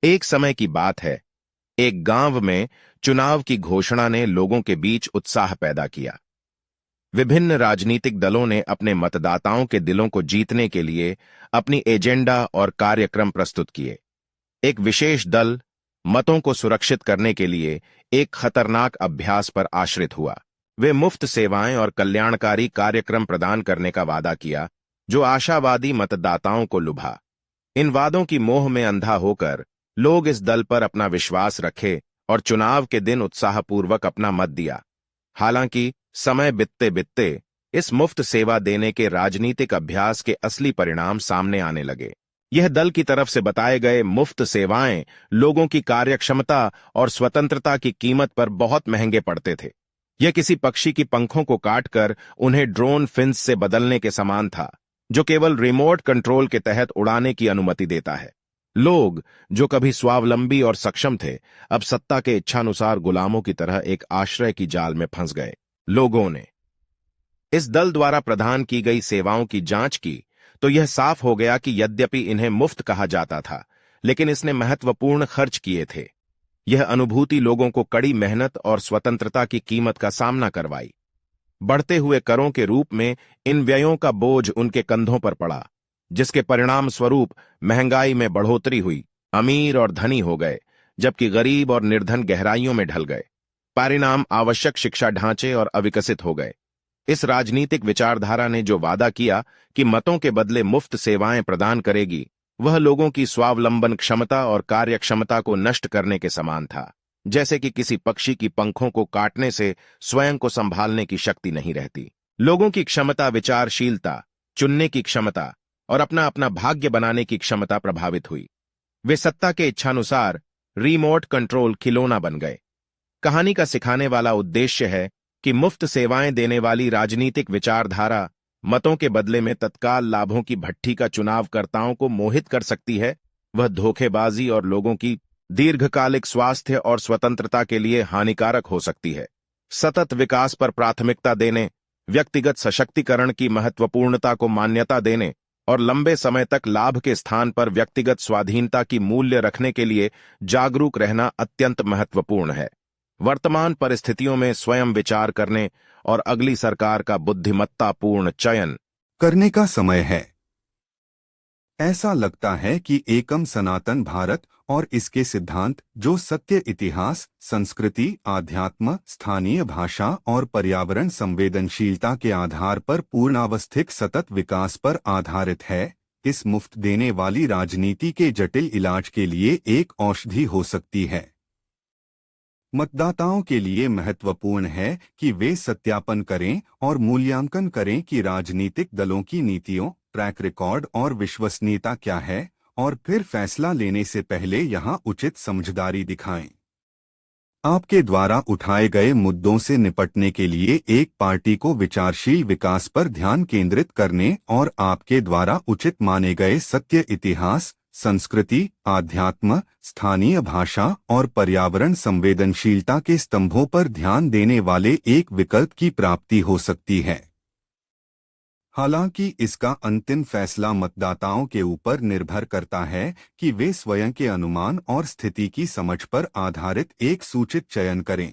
एक समय की बात है। एक गांव में चुनाव की घोषणा ने लोगों के बीच उत्साह पैदा किया। विभिन्न राजनीतिक दलों ने अपने मतदाताओं के दिलों को जीतने के लिए अपनी एजेंडा और कार्यक्रम प्रस्तुत किए। एक विशेष दल मतों को सुरक्षित करने के लिए एक खतरनाक अभ्यास पर आश्रित हुआ। वे मुफ्त सेवाएं और कल्याणकारी कार्यक्रम प्रदान करने का वादा किया, जो आशावादी मतदाताओं को लुभा। इन वादों की मोह में अंधा होकर लोग इस दल पर अपना विश्वास रखे और चुनाव के दिन उत्साहपूर्वक अपना मत दिया। हालांकि समय बीतते बीतते इस मुफ्त सेवा देने के राजनीतिक अभ्यास के असली परिणाम सामने आने लगे। यह दल की तरफ से बताए गए मुफ्त सेवाएं लोगों की कार्यक्षमता और स्वतंत्रता की कीमत पर बहुत महंगे पड़ते थे। यह किसी पक्षी की पंखों को काटकर उन्हें ड्रोन फिंस से बदलने के समान था, जो केवल रिमोट कंट्रोल के तहत उड़ाने की अनुमति देता है। लोग, जो कभी स्वावलंबी और सक्षम थे, अब सत्ता के इच्छानुसार गुलामों की तरह एक आश्रय की जाल में फंस गए। लोगों ने इस दल द्वारा प्रदान की गई सेवाओं की जांच की तो यह साफ हो गया कि यद्यपि इन्हें मुफ्त कहा जाता था, लेकिन इसने महत्वपूर्ण खर्च किए थे। यह अनुभूति लोगों को कड़ी मेहनत और स्वतंत्रता की कीमत का सामना करवाई। बढ़ते हुए करों के रूप में इन व्ययों का बोझ उनके कंधों पर पड़ा, जिसके परिणाम स्वरूप महंगाई में बढ़ोतरी हुई। अमीर और धनी हो गए, जबकि गरीब और निर्धन गहराइयों में ढल गए। परिणाम आवश्यक शिक्षा ढांचे और अविकसित हो गए। इस राजनीतिक विचारधारा ने जो वादा किया कि मतों के बदले मुफ्त सेवाएं प्रदान करेगी, वह लोगों की स्वावलंबन क्षमता और कार्यक्षमता को नष्ट करने के समान था। जैसे कि किसी पक्षी की पंखों को काटने से स्वयं को संभालने की शक्ति नहीं रहती। लोगों की क्षमता, विचारशीलता, चुनने की क्षमता और अपना अपना भाग्य बनाने की क्षमता प्रभावित हुई। वे सत्ता के इच्छानुसार रिमोट कंट्रोल खिलौना बन गए। कहानी का सिखाने वाला उद्देश्य है कि मुफ्त सेवाएं देने वाली राजनीतिक विचारधारा मतों के बदले में तत्काल लाभों की भट्ठी का चुनावकर्ताओं को मोहित कर सकती है। वह धोखेबाजी और लोगों की दीर्घकालिक स्वास्थ्य और स्वतंत्रता के लिए हानिकारक हो सकती है। सतत विकास पर प्राथमिकता देने, व्यक्तिगत सशक्तिकरण की महत्वपूर्णता को मान्यता देने और लंबे समय तक लाभ के स्थान पर व्यक्तिगत स्वाधीनता की मूल्य रखने के लिए जागरूक रहना अत्यंत महत्वपूर्ण है। वर्तमान परिस्थितियों में स्वयं विचार करने और अगली सरकार का बुद्धिमत्तापूर्ण चयन करने का समय है। ऐसा लगता है कि एकम सनातन भारत और इसके सिद्धांत, जो सत्य, इतिहास, संस्कृति, आध्यात्म, स्थानीय भाषा और पर्यावरण संवेदनशीलता के आधार पर पूर्णावस्थित सतत विकास पर आधारित है, इस मुफ्त देने वाली राजनीति के जटिल इलाज के लिए एक औषधि हो सकती है। मतदाताओं के लिए महत्वपूर्ण है कि वे सत्यापन करें और मूल्यांकन करें कि राजनीतिक दलों की नीतियों, ट्रैक रिकॉर्ड और विश्वसनीयता क्या है, और फिर फैसला लेने से पहले यहां उचित समझदारी दिखाएं। आपके द्वारा उठाए गए मुद्दों से निपटने के लिए एक पार्टी को विचारशील विकास पर ध्यान केंद्रित करने और आपके द्वारा उचित माने गए सत्य, इतिहास, संस्कृति, आध्यात्म, स्थानीय भाषा और पर्यावरण संवेदनशीलता के स्तंभों पर ध्यान देने वाले एक विकल्प की प्राप्ति हो सकती है। हालांकि इसका अंतिम फैसला मतदाताओं के ऊपर निर्भर करता है कि वे स्वयं के अनुमान और स्थिति की समझ पर आधारित एक सूचित चयन करें।